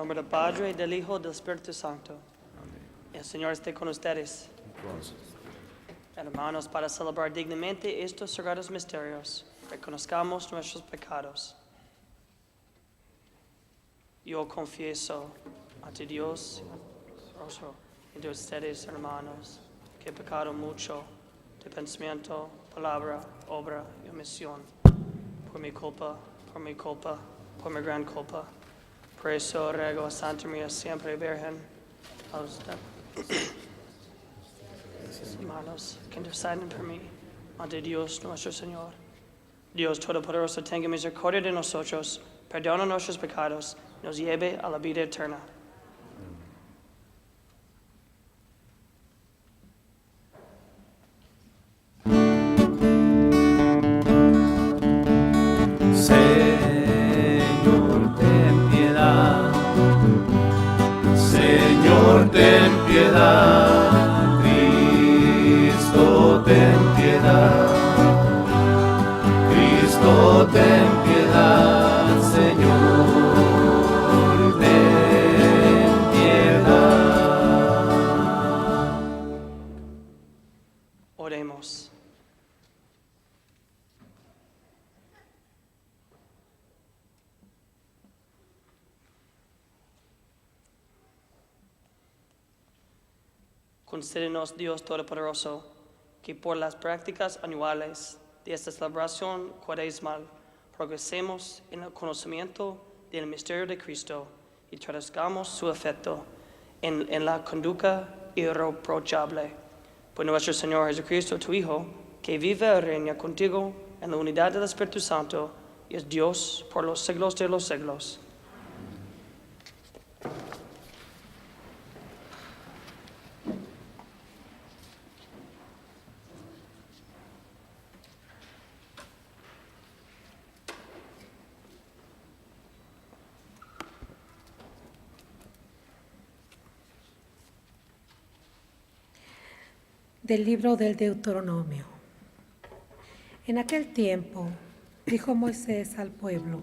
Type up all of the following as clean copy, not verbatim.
nombre del Padre, del Hijo y del Espíritu Santo. Amén. El Señor esté con ustedes. Entonces, Hermanos, para celebrar dignamente estos sagrados misterios, reconozcamos nuestros pecados. Yo confieso ante Dios y de ustedes, hermanos, que he pecado mucho de pensamiento, palabra, obra y omisión. Por mi culpa, por mi gran culpa. Por eso ruego a Santa María siempre Virgen, a los hermanos que interceden por mí ante Dios nuestro Señor. Dios Todopoderoso, tenga misericordia de nosotros, perdona nuestros pecados, nos lleve a la vida eterna. Señor, ten piedad. Señor, ten piedad. Cristo, ten piedad. Cristo, ten piedad. Señor, ten piedad. Oremos. Concédenos, Dios Todopoderoso, que por las prácticas anuales de esta celebración cuaresmal progresemos en el conocimiento del misterio de Cristo y traduzcamos su efecto en la conducta irreprochable. Por nuestro Señor Jesucristo, tu Hijo, que vive y reina contigo en la unidad del Espíritu Santo y es Dios por los siglos de los siglos. Del libro del Deuteronomio. En aquel tiempo dijo Moisés al pueblo: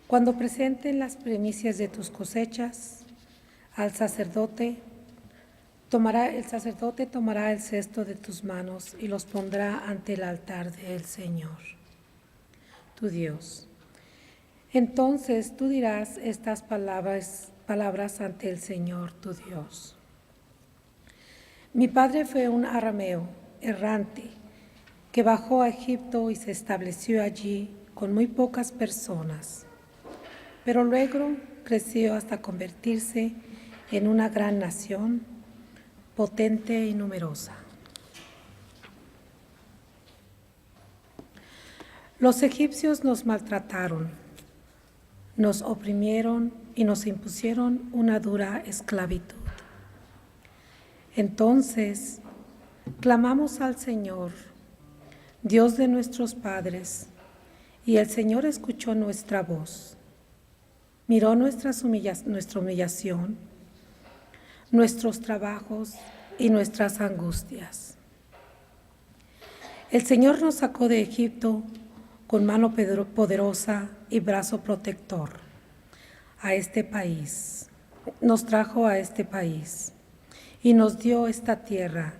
cuando presenten las primicias de tus cosechas, el sacerdote tomará el cesto de tus manos y los pondrá ante el altar del Señor, tu Dios. Entonces tú dirás estas palabras ante el Señor, tu Dios. Mi padre fue un arameo errante que bajó a Egipto y se estableció allí con muy pocas personas, pero luego creció hasta convertirse en una gran nación, potente y numerosa. Los egipcios nos maltrataron, nos oprimieron y nos impusieron una dura esclavitud. Entonces, clamamos al Señor, Dios de nuestros padres, y el Señor escuchó nuestra voz, miró nuestra humillación, nuestros trabajos y nuestras angustias. El Señor nos sacó de Egipto con mano poderosa y brazo protector a este país. Nos trajo a este país y nos dio esta tierra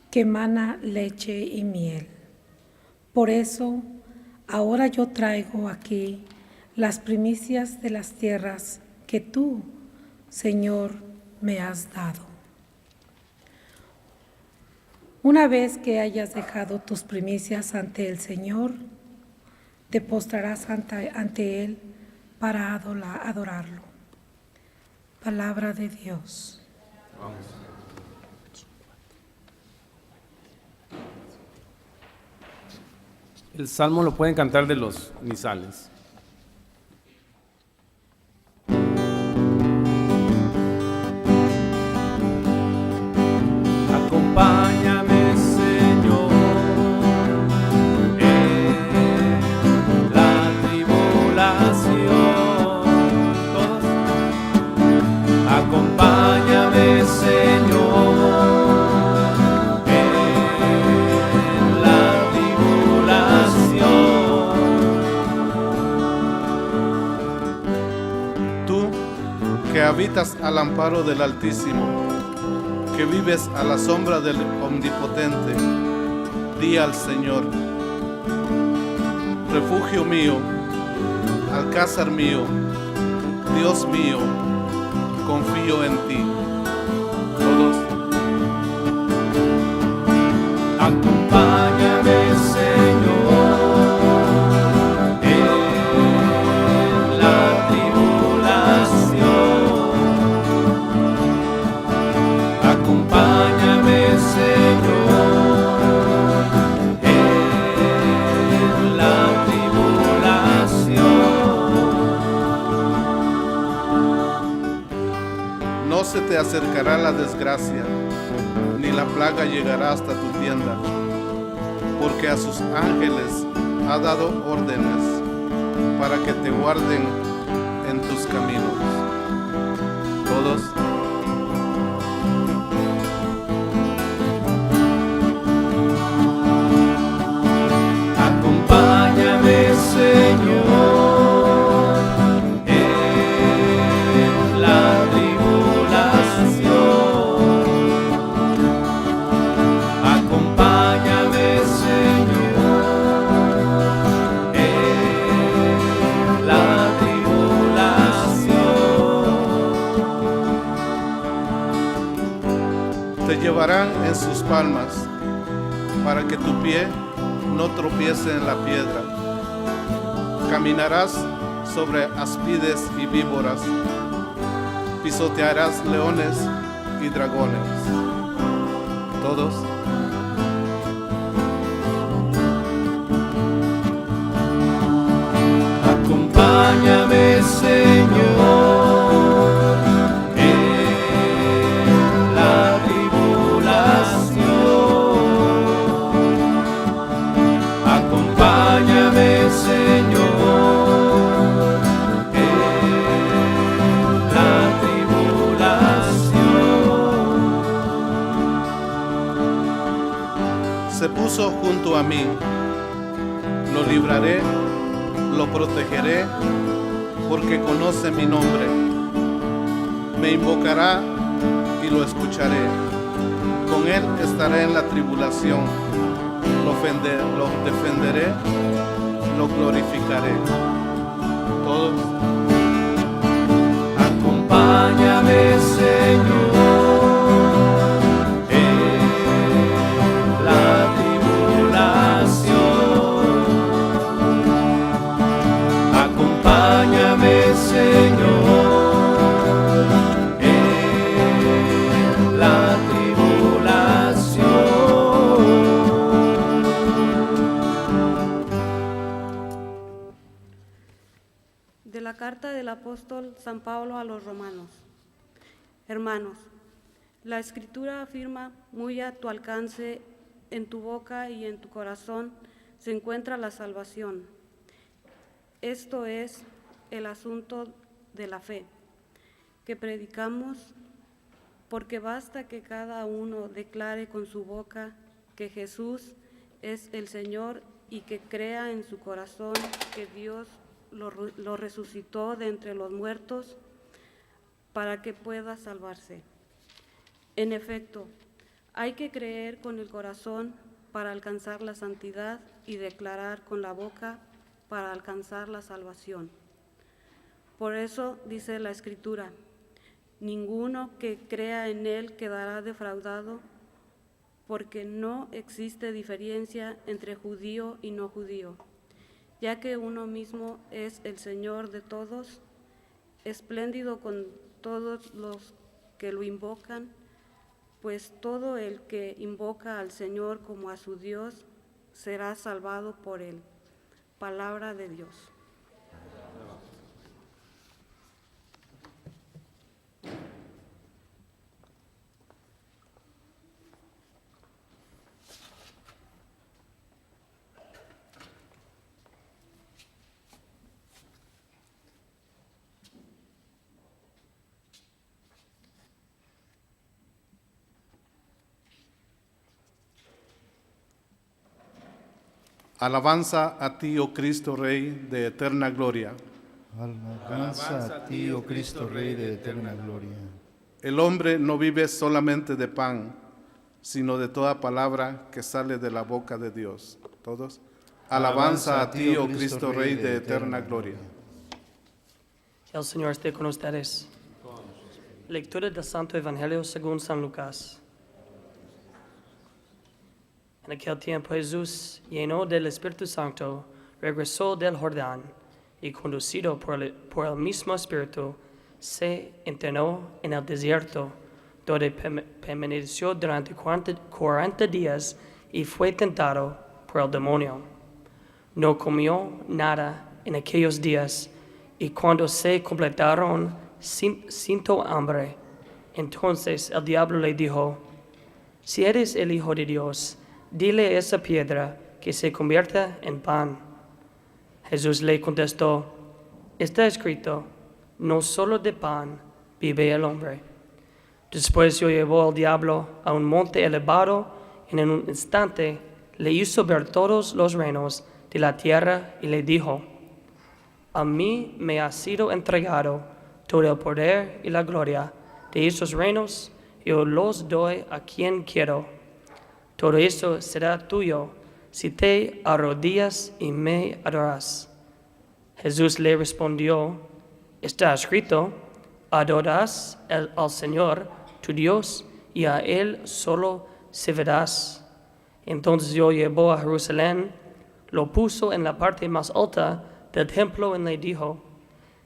que emana leche y miel. Por eso, ahora yo traigo aquí las primicias de las tierras que tú, Señor, me has dado. Una vez que hayas dejado tus primicias ante el Señor, te postrarás ante Él para adorarlo. Palabra de Dios. Vamos. El salmo lo pueden cantar de los misales. Acompáñame, Señor, en la tribulación. Todos. Acompáñame, Señor, en la tribulación. habitas al amparo del Altísimo, que vives a la sombra del Omnipotente, di al Señor: refugio mío, alcázar mío, Dios mío, confío en ti. Todos. Acompáñame, Señor, en la tribulación. Acompáñame, Señor, en la tribulación. No se te acercará la desgracia, ni la plaga llegará hasta tu tienda, porque a sus ángeles ha dado órdenes para que te guarden en tus caminos. Todos. Acompáñame, Señor, en la tribulación. Acompáñame, Señor, en la tribulación. Te llevarán en sus palmas, para que tu pie no tropiece en la piedra. Caminarás sobre áspides y víboras, pisotearás leones y dragones. Todos. Acompáñame, Señor, en la tribulación. Acompáñame, Señor, en la tribulación. Se puso junto a mí, lo libraré, lo protegeré, porque conoce mi nombre. Me invocará y lo escucharé. Con él estaré en la tribulación. Lo defenderé, lo glorificaré. Todos. Acompáñame, Señor, en la tribulación. Acompáñame, Señor, en la tribulación. De la carta del apóstol San Pablo a los romanos. Hermanos, la Escritura afirma: muy a tu alcance, en tu boca y en tu corazón se encuentra la salvación. Esto es el asunto de la fe que predicamos, porque basta que cada uno declare con su boca que Jesús es el Señor y que crea en su corazón que Dios lo resucitó de entre los muertos para que pueda salvarse. En efecto, hay que creer con el corazón para alcanzar la santidad y declarar con la boca para alcanzar la salvación. Por eso dice la Escritura: ninguno que crea en él quedará defraudado, porque no existe diferencia entre judío y no judío, ya que uno mismo es el Señor de todos, espléndido con todos los que lo invocan, pues todo el que invoca al Señor como a su Dios será salvado por él. Palabra de Dios. Alabanza a ti, oh Cristo Rey de eterna gloria. Alabanza a ti, oh Cristo, Rey de eterna gloria. El hombre no vive solamente de pan, sino de toda palabra que sale de la boca de Dios. Todos. Alabanza a ti, oh Cristo, Rey de eterna gloria. El Señor esté con ustedes. Lectura del Santo Evangelio según San Lucas. En aquel tiempo Jesús, lleno del Espíritu Santo, regresó del Jordán y conducido por el mismo Espíritu, se internó en el desierto, donde permaneció durante 40 días y fue tentado por el demonio. No comió nada en aquellos días, y cuando se completaron, sintió hambre. Entonces el diablo le dijo: si eres el Hijo de Dios, dile a esa piedra que se convierta en pan. Jesús le contestó: está escrito, no solo de pan vive el hombre. Después lo llevó al diablo a un monte elevado, y en un instante le hizo ver todos los reinos de la tierra y le dijo: a mí me ha sido entregado todo el poder y la gloria de esos reinos, y yo los doy a quien quiero. Todo eso será tuyo si te arrodillas y me adoras. Jesús le respondió: está escrito, adorarás al Señor tu Dios, y a Él solo servirás. Entonces lo llevó a Jerusalén, lo puso en la parte más alta del templo y le dijo: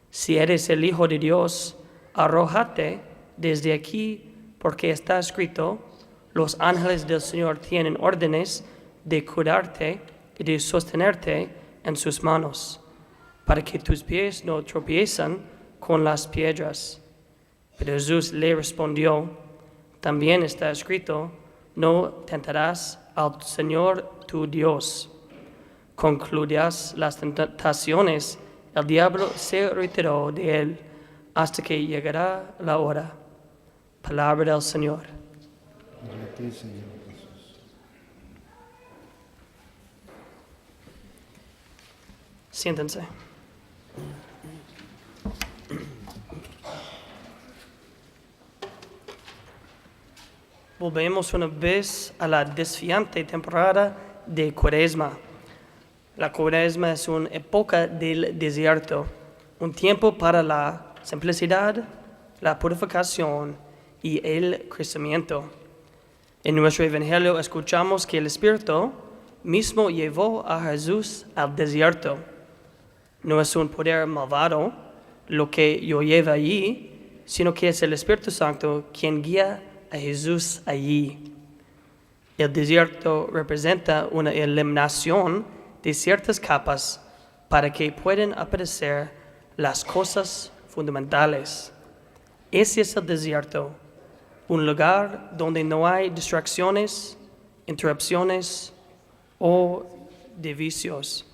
si eres el Hijo de Dios, arrójate desde aquí, porque está escrito, los ángeles del Señor tienen órdenes de cuidarte y de sostenerte en sus manos, para que tus pies no tropiezan con las piedras. Pero Jesús le respondió: también está escrito, no tentarás al Señor tu Dios. Concluidas las tentaciones, el diablo se retiró de él hasta que llegará la hora. Palabra del Señor. Gloria a ti, Señor Jesús. Siéntense. Volvemos una vez a la desafiante temporada de Cuaresma. La Cuaresma es una época del desierto, un tiempo para la simplicidad, la purificación y el crecimiento. En nuestro Evangelio escuchamos que el Espíritu mismo llevó a Jesús al desierto. No es un poder malvado lo que lo lleva allí, sino que es el Espíritu Santo quien guía a Jesús allí. El desierto representa una eliminación de ciertas capas para que puedan aparecer las cosas fundamentales. Ese es el desierto, un lugar donde no hay distracciones, interrupciones o de vicios.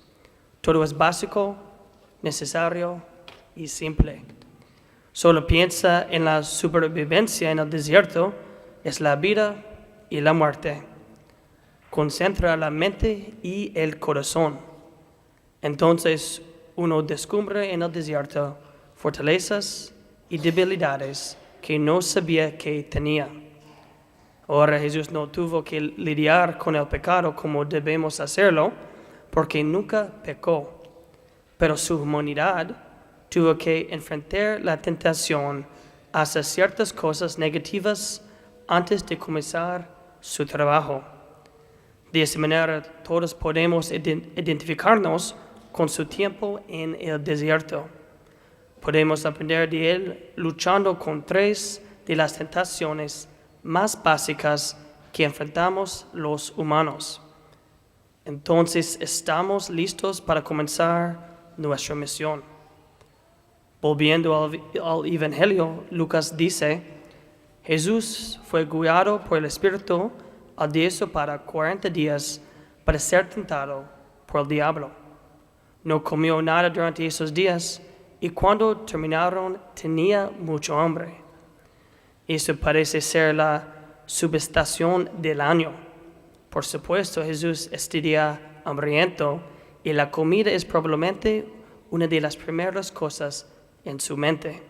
Todo es básico, necesario y simple. Solo piensa en la supervivencia en el desierto, es la vida y la muerte. Concentra la mente y el corazón. Entonces uno descubre en el desierto fortalezas y debilidades que no sabía que tenía. Ahora Jesús no tuvo que lidiar con el pecado como debemos hacerlo, porque nunca pecó, pero su humanidad tuvo que enfrentar la tentación a hacer ciertas cosas negativas antes de comenzar su trabajo. De esa manera todos podemos identificarnos con su tiempo en el desierto. Podemos aprender de él luchando con 3 de las tentaciones más básicas que enfrentamos los humanos. Entonces estamos listos para comenzar nuestra misión. Volviendo al Evangelio, Lucas dice: Jesús fue guiado por el Espíritu al desierto para 40 días para ser tentado por el diablo. No comió nada durante esos días y cuando terminaron tenía mucho hambre. Eso parece ser la subestación del año. Por supuesto, Jesús estaría hambriento y la comida es probablemente una de las primeras cosas en su mente.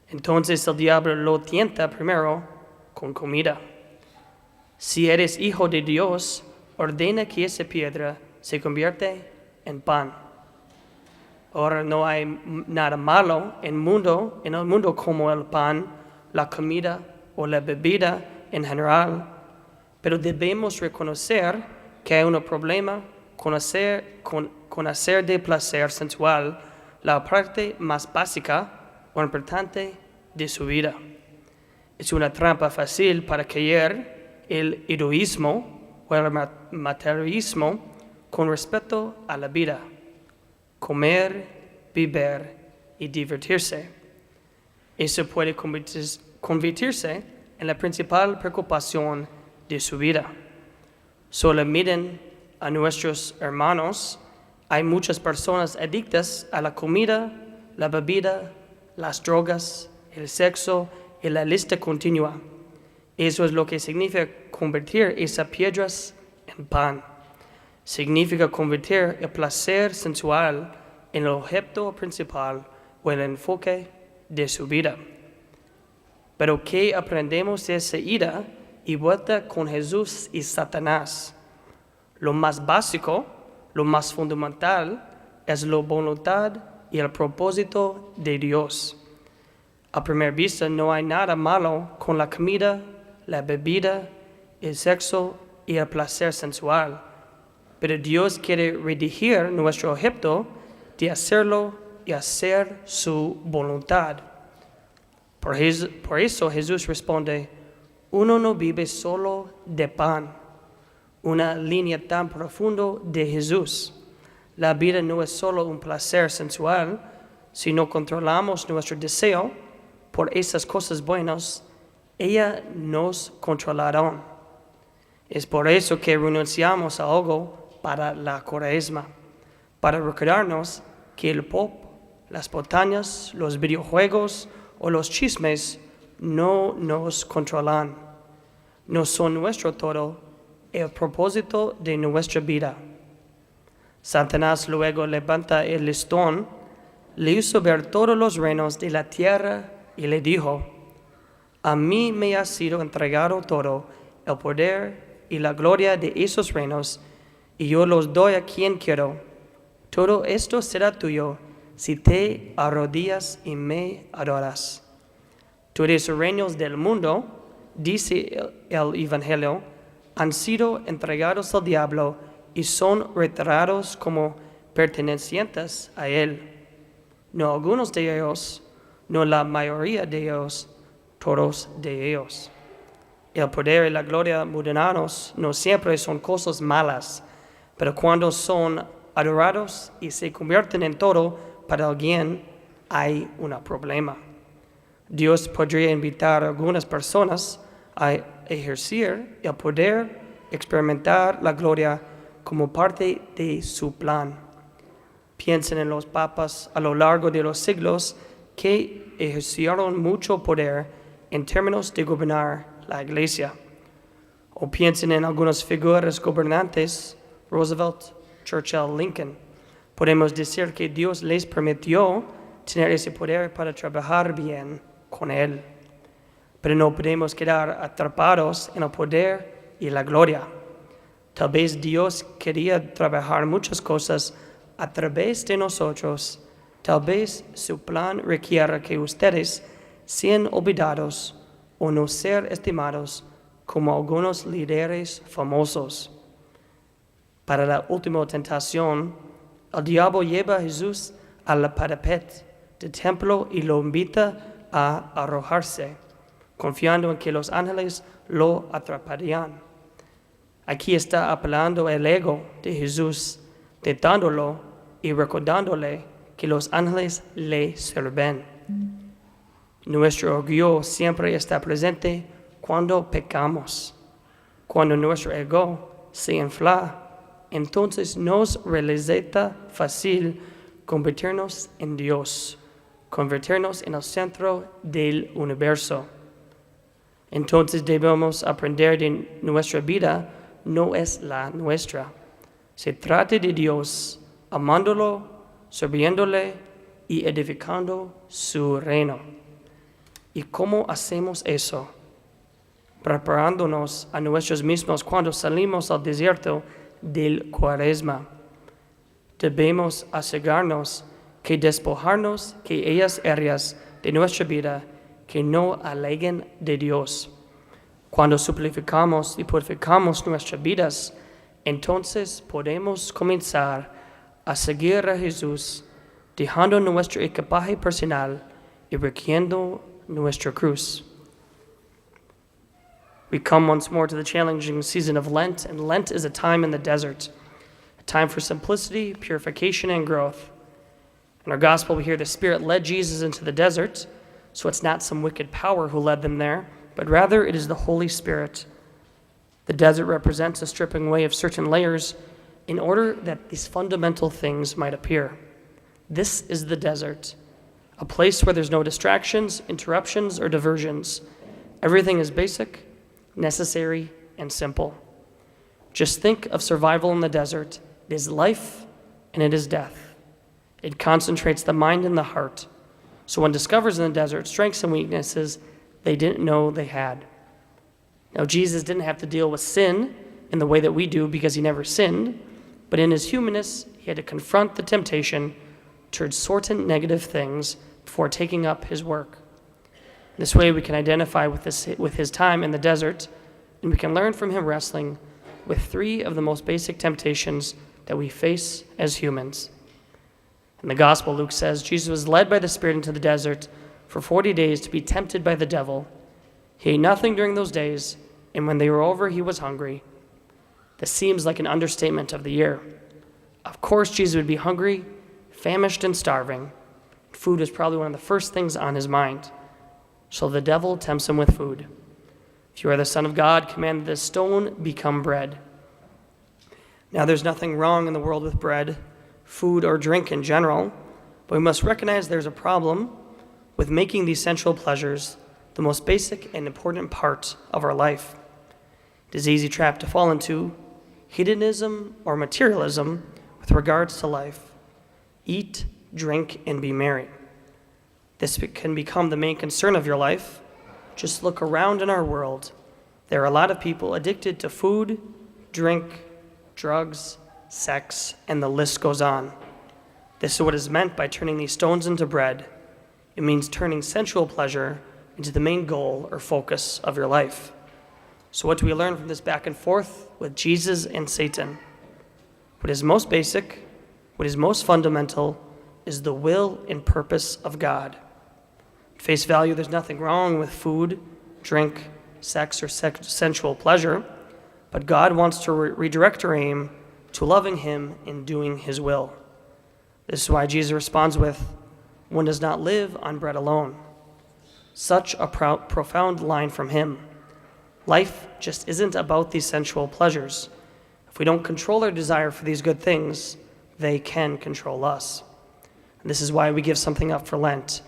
Entonces el diablo lo tienta primero con comida. Si eres hijo de Dios, ordena que esa piedra se convierta en pan. Ahora no hay nada malo en el mundo como el pan, la comida o la bebida en general, pero debemos reconocer que hay un problema con hacer de placer sensual la parte más básica o importante de su vida. Es una trampa fácil para caer el egoísmo o el materialismo con respecto a la vida, comer, beber y divertirse. Eso puede convertirse en la principal preocupación de su vida. Solo miren a nuestros hermanos. Hay muchas personas adictas a la comida, la bebida, las drogas, el sexo y la lista continua. Eso es lo que significa convertir esas piedras en pan. Significa convertir el placer sensual en el objeto principal o el enfoque de su vida. Pero ¿qué aprendemos de esa ida y vuelta con Jesús y Satanás? Lo más básico, lo más fundamental, es la voluntad y el propósito de Dios. A primera vista no hay nada malo con la comida, la bebida, el sexo y el placer sensual, pero Dios quiere redirigir nuestro objeto de hacerlo y hacer su voluntad. Por eso Jesús responde, uno no vive solo de pan. Una línea tan profunda de Jesús. La vida no es solo un placer sensual, si no controlamos nuestro deseo por esas cosas buenas, ellas nos controlarán. Es por eso que renunciamos a algo para la Cuaresma, para recordarnos que el pop, las botanas, los videojuegos o los chismes no nos controlan. No son nuestro todo, el propósito de nuestra vida. Satanás luego levanta el listón, le hizo ver todos los reinos de la tierra y le dijo, a mí me ha sido entregado todo el poder y la gloria de esos reinos, y yo los doy a quien quiero. Todo esto será tuyo si te arrodillas y me adoras. Todos esos reinos del mundo, dice el Evangelio, han sido entregados al diablo y son retirados como pertenecientes a él. No algunos de ellos, no la mayoría de ellos, todos de ellos. El poder y la gloria mundanos no siempre son cosas malas, pero cuando son adorados y se convierten en todo para alguien, hay un problema. Dios podría invitar a algunas personas a ejercer el poder, experimentar la gloria como parte de su plan. Piensen en los papas a lo largo de los siglos que ejercieron mucho poder en términos de gobernar la iglesia. O piensen en algunas figuras gobernantes, Roosevelt, Churchill, Lincoln. Podemos decir que Dios les permitió tener ese poder para trabajar bien con él. Pero no podemos quedar atrapados en el poder y la gloria. Tal vez Dios quería trabajar muchas cosas a través de nosotros. Tal vez su plan requiera que ustedes sean olvidados o no ser estimados como algunos líderes famosos. Para la última tentación, el diablo lleva a Jesús al parapet del templo y lo invita a arrojarse, confiando en que los ángeles lo atraparían. Aquí está apelando el ego de Jesús, tentándolo y recordándole que los ángeles le sirven. Nuestro orgullo siempre está presente cuando pecamos. Cuando nuestro ego se infla, entonces nos resulta fácil convertirnos en Dios, convertirnos en el centro del universo. Entonces debemos aprender de nuestra vida no es la nuestra. Se trata de Dios, amándolo, sirviéndole y edificando su reino. ¿Y cómo hacemos eso? Preparándonos a nosotros mismos cuando salimos al desierto del Cuaresma. Debemos asegurarnos que despojarnos de aquellas áreas de nuestra vida que no aleguen de Dios. Cuando simplificamos y purificamos nuestras vidas, entonces podemos comenzar a seguir a Jesús, dejando nuestro equipaje personal y recogiendo nuestra cruz. We come once more to the challenging season of Lent, and Lent is a time in the desert, a time for simplicity, purification, and growth. In our gospel, we hear the Spirit led Jesus into the desert, so it's not some wicked power who led them there, but rather it is the Holy Spirit. The desert represents a stripping away of certain layers in order that these fundamental things might appear. This is the desert, a place where there's no distractions, interruptions, or diversions. Everything is basic, necessary, and simple. Just think of survival in the desert. It is life and it is death. It concentrates the mind and the heart. So one discovers in the desert strengths and weaknesses they didn't know they had. Now, Jesus didn't have to deal with sin in the way that we do because he never sinned, but in his humanness, he had to confront the temptation towards certain negative things before taking up his work. This way we can identify with his time in the desert, and we can learn from him wrestling with three of the most basic temptations that we face as humans. In the Gospel, Luke says, Jesus was led by the Spirit into the desert for 40 days to be tempted by the devil. He ate nothing during those days, and when they were over, he was hungry. This seems like an understatement of the year. Of course, Jesus would be hungry, famished, and starving. Food was probably one of the first things on his mind. So the devil tempts him with food. If you are the Son of God, command that this stone become bread. Now, there's nothing wrong in the world with bread, food, or drink in general, but we must recognize there's a problem with making these sensual pleasures the most basic and important part of our life. It is an easy trap to fall into, hedonism or materialism with regards to life. Eat, drink, and be merry. This can become the main concern of your life. Just look around in our world. There are a lot of people addicted to food, drink, drugs, sex, and the list goes on. This is what is meant by turning these stones into bread. It means turning sensual pleasure into the main goal or focus of your life. So what do we learn from this back and forth with Jesus and Satan? What is most basic, what is most fundamental, is the will and purpose of God. At face value, there's nothing wrong with food, drink, sex, or sensual pleasure, but God wants to redirect our aim to loving him and doing his will. This is why Jesus responds with, "One does not live on bread alone." Such a profound line from him. Life just isn't about these sensual pleasures. If we don't control our desire for these good things, they can control us. And this is why we give something up for Lent,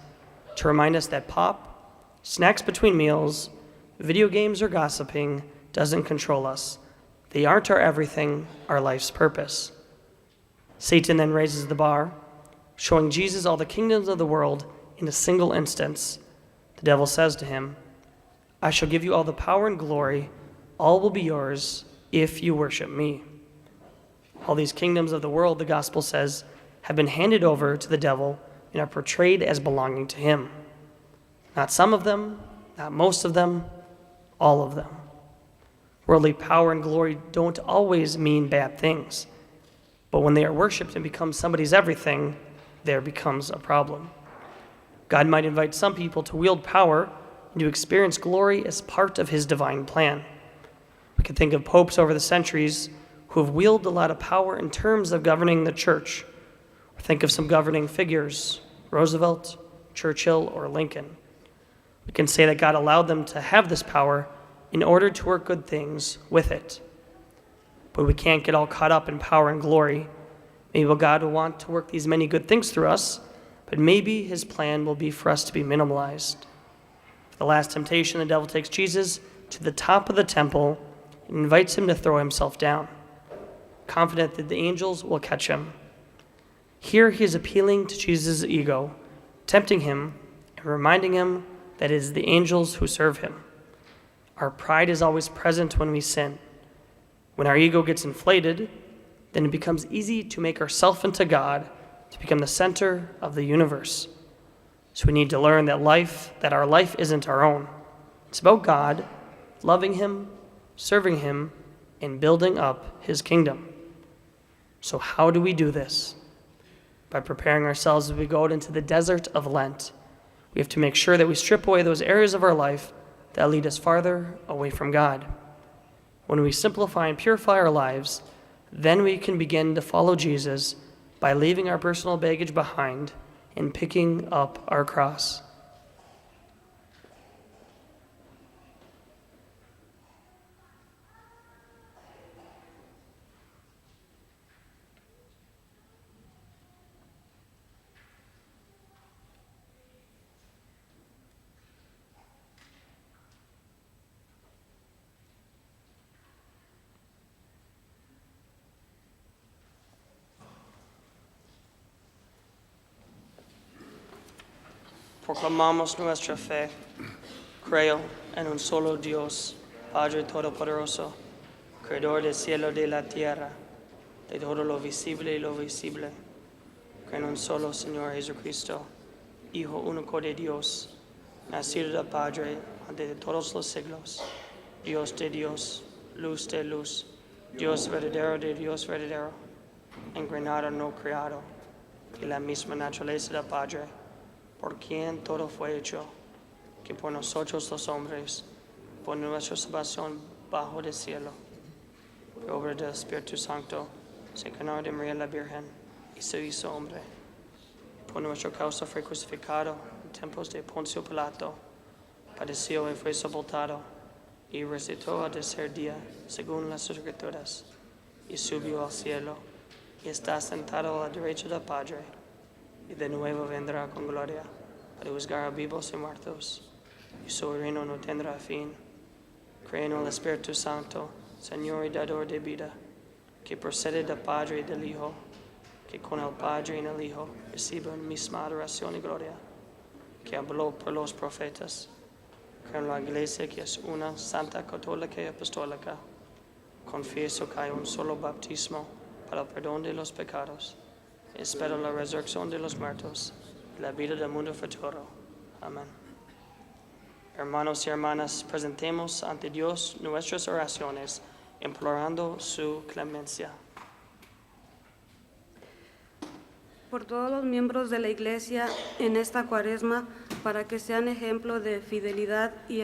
to remind us that pop, snacks between meals, video games, or gossiping doesn't control us. They aren't our everything, our life's purpose. Satan then raises the bar, showing Jesus all the kingdoms of the world in a single instance. The devil says to him, "I shall give you all the power and glory. All will be yours if you worship me." All these kingdoms of the world, the gospel says, have been handed over to the devil and are portrayed as belonging to him. Not some of them, not most of them, all of them. Worldly power and glory don't always mean bad things, but when they are worshipped and become somebody's everything, there becomes a problem. God might invite some people to wield power and to experience glory as part of his divine plan. We can think of popes over the centuries who have wielded a lot of power in terms of governing the church. Or think of some governing figures, Roosevelt, Churchill, or Lincoln. We can say that God allowed them to have this power in order to work good things with it. But we can't get all caught up in power and glory. Maybe God will want to work these many good things through us, but maybe his plan will be for us to be minimalized. For the last temptation, the devil takes Jesus to the top of the temple and invites him to throw himself down, confident that the angels will catch him. Here he is appealing to Jesus' ego, tempting him and reminding him that it is the angels who serve him. Our pride is always present when we sin. When our ego gets inflated, then it becomes easy to make ourselves into God, to become the center of the universe. So we need to learn that our life isn't our own. It's about God, loving him, serving him, and building up his kingdom. So how do we do this? By preparing ourselves as we go out into the desert of Lent. We have to make sure that we strip away those areas of our life that lead us farther away from God. When we simplify and purify our lives, then we can begin to follow Jesus by leaving our personal baggage behind and picking up our cross. Proclamamos nuestra fe. Creo en un solo Dios, Padre Todopoderoso, Creador del cielo y de la tierra, de todo lo visible y lo invisible. Creo en un solo Señor Jesucristo, Hijo único de Dios, nacido del Padre antes de todos los siglos, Dios de Dios, luz de luz, Dios verdadero de Dios verdadero, encarnado no creado, y la misma naturaleza del Padre, por quien todo fue hecho, que por nosotros los hombres, por nuestra salvación bajo del cielo, por obra del Espíritu Santo, se encarnó de María la Virgen y se hizo hombre. Por nuestra causa fue crucificado en tiempos de Poncio Pilato, padeció y fue sepultado, y resucitó al tercer día, según las Escrituras, y subió al cielo, y está sentado a la derecha del Padre, y de nuevo vendrá con gloria para juzgar a vivos y muertos, y su reino no tendrá fin. Creo en el Espíritu Santo, Señor y dador de vida, que procede del Padre y del Hijo, que con el Padre y el Hijo recibe misma adoración y gloria, que habló por los profetas. Creo en la Iglesia, que es una, santa, católica y apostólica. Confieso que hay un solo bautismo para el perdón de los pecados. Espero la resurrección de los muertos y la vida del mundo futuro. Amén. Hermanos y hermanas, presentemos ante Dios nuestras oraciones, implorando su clemencia. Por todos los miembros de la Iglesia en esta Cuaresma, para que sean ejemplo de fidelidad y